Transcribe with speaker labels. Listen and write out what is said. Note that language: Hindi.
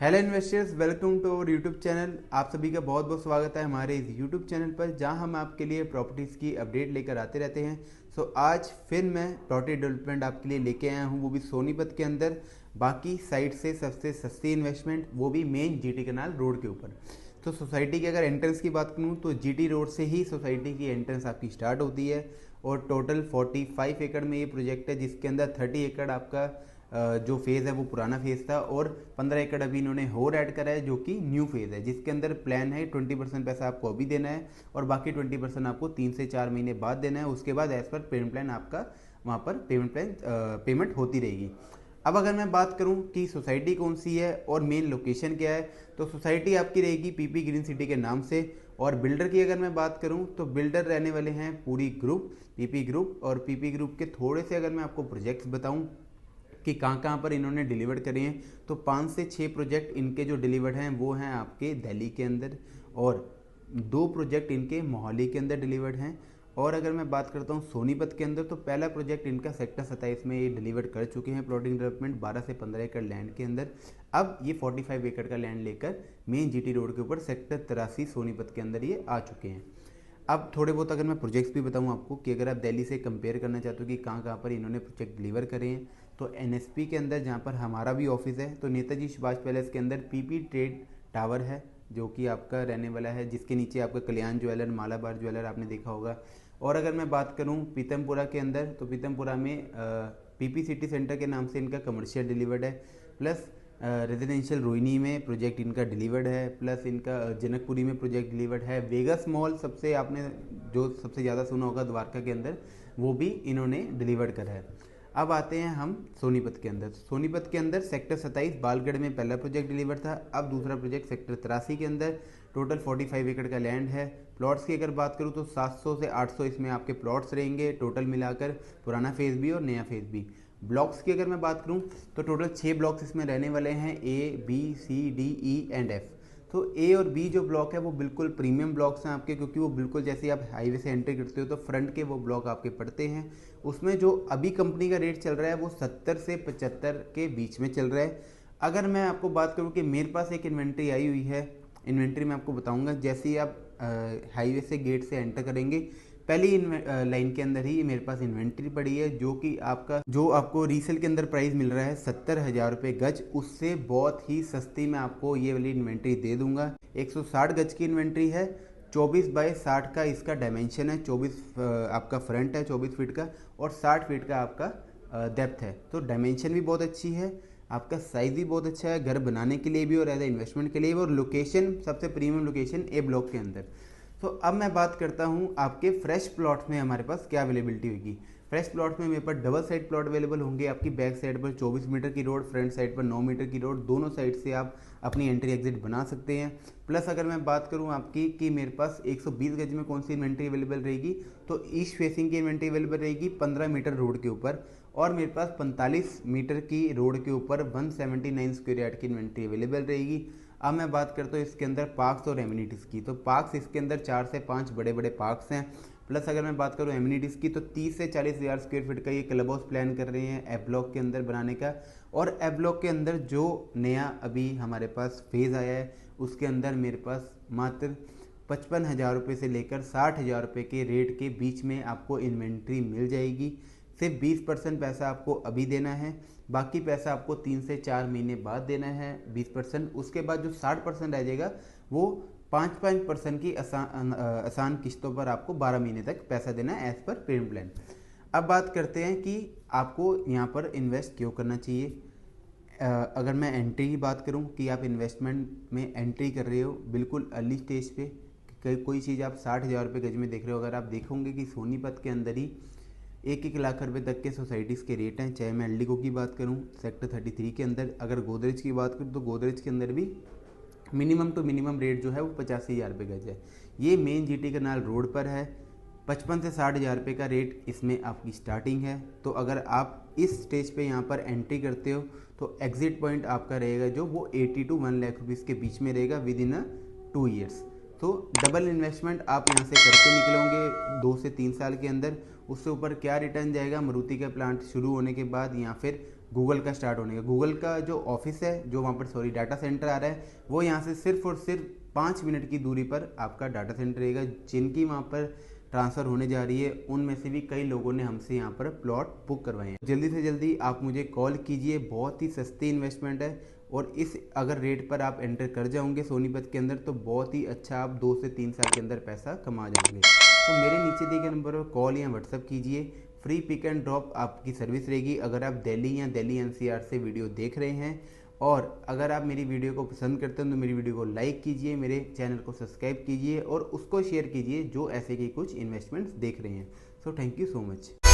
Speaker 1: Hello investors, welcome to our YouTube channel. आप सभी का बहुत बहुत स्वागत है हमारे इस यूट्यूब चैनल पर, जहां हम आपके लिए प्रॉपर्टीज़ की अपडेट लेकर आते रहते हैं। आज फिर मैं प्रॉपर्टी डेवलपमेंट आपके लिए लेके आया हूं, वो भी सोनीपत के अंदर, बाकी साइड से सबसे सस्ती इन्वेस्टमेंट, वो भी मेन जीटी कनाल रोड के ऊपर। तो सोसाइटी की अगर एंट्रेंस की बात करूँ तो जीटी रोड से ही सोसाइटी की एंट्रेंस आपकी स्टार्ट होती है। और टोटल 45 एकड़ में ये प्रोजेक्ट है, जिसके अंदर 30 एकड़ आपका जो फेज़ है वो पुराना फेज़ था, और 15 एकड़ अभी इन्होंने और ऐड करा है, जो कि न्यू फेज़ है, जिसके अंदर प्लान है 20% पैसा आपको अभी देना है और बाकी 20% आपको 3 से 4 महीने बाद देना है। उसके बाद एज पर पेमेंट प्लान आपका वहाँ पर पेमेंट होती रहेगी। अब अगर मैं बात करूं कि सोसाइटी कौन सी है और मेन लोकेशन क्या है, तो सोसाइटी आपकी रहेगी पीपी ग्रीन सिटी के नाम से। और बिल्डर की अगर मैं बात करूं तो बिल्डर रहने वाले हैं पूरी ग्रुप, पीपी ग्रुप। और पीपी ग्रुप के थोड़े से अगर मैं आपको प्रोजेक्ट्स बताऊं कि कहाँ कहाँ पर इन्होंने डिलीवर करे हैं, तो 5 से 6 प्रोजेक्ट इनके जो डिलीवर्ड हैं वो हैं आपके दिल्ली के अंदर, और 2 प्रोजेक्ट इनके मोहाली के अंदर डिलीवर्ड हैं। और अगर मैं बात करता हूँ सोनीपत के अंदर, तो पहला प्रोजेक्ट इनका सेक्टर 27 में ये डिलीवर कर चुके हैं प्लॉटिंग डेवलपमेंट 12 से 15 एकड़ लैंड के अंदर। अब ये 45 एकड़ का लैंड लेकर मेन जीटी रोड के ऊपर सेक्टर 83 सोनीपत के अंदर ये आ चुके हैं। अब थोड़े बहुत अगर मैं प्रोजेक्ट्स भी बताऊं आपको, कि अगर आप दिल्ली से कंपेयर करना चाहते हो कि कहाँ कहाँ पर इन्होंने प्रोजेक्ट डिलीवर करे हैं, तो एनएसपी के अंदर जहाँ पर हमारा भी ऑफिस है, तो नेताजी सुभाष पैलेस के अंदर पीपी ट्रेड टावर है, जो कि आपका रहने वाला है, जिसके नीचे आपका कल्याण ज्वेलर, मालाबार ज्वेलर आपने देखा होगा। और अगर मैं बात करूँ पीतमपुरा के अंदर, तो पीतमपुरा में पीपी सिटी सेंटर के नाम से इनका कमर्शियल डिलीवर्ड है, प्लस रेजिडेंशियल रोहिणी में प्रोजेक्ट इनका डिलीवर्ड है, प्लस इनका जनकपुरी में प्रोजेक्ट डिलीवर्ड है। वेगस मॉल सबसे आपने जो सबसे ज़्यादा सुना होगा द्वारका के अंदर, वो भी इन्होंने डिलीवर्ड करा है। अब आते हैं हम सोनीपत के अंदर। सोनीपत के अंदर सेक्टर 27 बालगढ़ में पहला प्रोजेक्ट डिलीवर था, अब दूसरा प्रोजेक्ट सेक्टर 83 के अंदर। टोटल 45 एकड़ का लैंड है। प्लॉट्स की अगर बात करूँ तो 700 से 800 इसमें आपके प्लॉट्स रहेंगे टोटल मिलाकर, पुराना फेज़ भी और नया फेज़ भी। ब्लॉक्स की अगर मैं बात करूं तो टोटल 6 ब्लॉक्स इसमें रहने वाले हैं, A B C D E and F. तो ए और बी जो ब्लॉक है वो बिल्कुल प्रीमियम ब्लॉक्स हैं आपके, क्योंकि वो बिल्कुल जैसे आप हाईवे से एंट्री करते हो तो फ्रंट के वो ब्लॉक आपके पड़ते हैं। उसमें जो अभी कंपनी का रेट चल रहा है वो 70 से 75 के बीच में चल रहा है। अगर मैं आपको बात करूँ कि मेरे पास एक इन्वेंट्री आई हुई है, इन्वेंट्री मैं आपको बताऊंगा। जैसे ही आप हाईवे से गेट से एंटर करेंगे, पहली लाइन के अंदर ही मेरे पास इन्वेंट्री पड़ी है, जो आपको रीसेल के अंदर प्राइस मिल रहा है 70,000 रुपये गज। उससे बहुत ही सस्ती मैं आपको ये वाली इन्वेंट्री दे दूंगा। 160 गज की इन्वेंट्री है, 24 बाई 60 का इसका डायमेंशन है, 24 आपका फ्रंट है 24 फीट का, और 60 फीट का आपका डेप्थ है। तो डायमेंशन भी बहुत अच्छी है, आपका साइज़ भी बहुत अच्छा है, घर बनाने के लिए भी और एज ए इन्वेस्टमेंट के लिए भी। और लोकेशन सबसे प्रीमियम लोकेशन ए ब्लॉक के अंदर। तो अब मैं बात करता हूँ आपके फ्रेश प्लॉट्स में हमारे पास क्या अवेलेबिलिटी होगी। फ्रेश प्लॉट्स में मेरे पास डबल साइड प्लॉट अवेलेबल होंगे। आपकी बैक साइड पर 24 मीटर की रोड, फ्रंट साइड पर 9 मीटर की रोड, दोनों साइड से आप अपनी एंट्री एग्जिट बना सकते हैं। प्लस अगर मैं बात करूं आपकी कि मेरे पास 120 गज में कौन सी इन्वेंट्री अवेलेबल रहेगी, तो ईस्ट फेसिंग की इन्वेंट्री अवेलेबल रहेगी 15 मीटर रोड के ऊपर, और मेरे पास 45 मीटर की रोड के ऊपर 179 स्क्वायर यार्ड की इन्वेंट्री अवेलेबल रहेगी। अब मैं बात करता हूँ इसके अंदर पार्क्स और एमिनिटीज़ की, तो पार्क्स इसके अंदर 4 से 5 बड़े बड़े पार्क्स हैं। प्लस अगर मैं बात करूँ एमिनिटीज़ की, तो 30 से 40 हज़ार स्क्वायर फीट का ये क्लब हाउस प्लान कर रहे हैं एफ ब्लॉक के अंदर बनाने का। और एफ ब्लॉक के अंदर जो नया अभी हमारे पास फेज़ आया है, उसके अंदर मेरे पास मात्र 55,000 रुपये से लेकर 60,000 रुपये के रेट के बीच में आपको इन्वेंट्री मिल जाएगी। सिर्फ 20% पैसा आपको अभी देना है, बाकी पैसा आपको 3 से 4 महीने बाद देना है 20%। उसके बाद जो 60% रह जाएगा वो 5% की आसान किस्तों पर आपको 12 महीने तक पैसा देना है एज पर पेमेंट प्लान। अब बात करते हैं कि आपको यहाँ पर इन्वेस्ट क्यों करना चाहिए। अगर मैं एंट्री की बात करूँ कि आप इन्वेस्टमेंट में एंट्री कर रहे हो बिल्कुल अर्ली स्टेज पे, कोई चीज़ आप 60,000 रुपये गज में देख रहे हो, अगर आप देखोगे कि सोनीपत के अंदर ही 1-1 लाख रुपए तक के सोसाइटीज़ के रेट हैं। चाहे मैं एल्डिको की बात करूं सेक्टर 33 के अंदर, अगर गोदरेज की बात करूं तो गोदरेज के अंदर भी मिनिमम टू मिनिमम रेट जो है वो 85,000 रुपये गज है। ये मेन जीटी कनाल रोड पर है। 55 से 60,000 रुपये का रेट इसमें आपकी स्टार्टिंग है। तो अगर आप इस स्टेज पे यहाँ पर एंट्री करते हो तो एग्जिट पॉइंट आपका रहेगा जो वो 80 to 1 लाख रुपीज़ के बीच में रहेगा विद इन 2 ईयर्स। तो डबल इन्वेस्टमेंट आप यहाँ से करके निकलोगे 2 से 3 साल के अंदर। उससे ऊपर क्या रिटर्न जाएगा मारुति का प्लांट शुरू होने के बाद, या फिर गूगल का स्टार्ट होने का। गूगल का जो ऑफिस है, जो वहाँ पर सॉरी डाटा सेंटर आ रहा है, वो यहाँ से सिर्फ और सिर्फ 5 मिनट की दूरी पर आपका डाटा सेंटर रहेगा। जिनकी वहाँ पर ट्रांसफ़र होने जा रही है उनमें से भी कई लोगों ने हमसे यहाँ पर प्लॉट बुक करवाए हैं। जल्दी से जल्दी आप मुझे कॉल कीजिए, बहुत ही सस्ती इन्वेस्टमेंट है और इस अगर रेट पर आप एंटर कर जाओगे सोनीपत के अंदर तो बहुत ही अच्छा आप 2 से 3 साल के अंदर पैसा कमा जाओगे। तो मेरे नीचे दिए गए नंबर पर कॉल या व्हाट्सअप कीजिए। फ्री पिक एंड ड्रॉप आपकी सर्विस रहेगी अगर आप दिल्ली या दिल्ली एनसीआर से वीडियो देख रहे हैं। और अगर आप मेरी वीडियो को पसंद करते हैं तो मेरी वीडियो को लाइक कीजिए, मेरे चैनल को सब्सक्राइब कीजिए और उसको शेयर कीजिए जो ऐसे की कुछ इन्वेस्टमेंट्स देख रहे हैं। So thank you so much.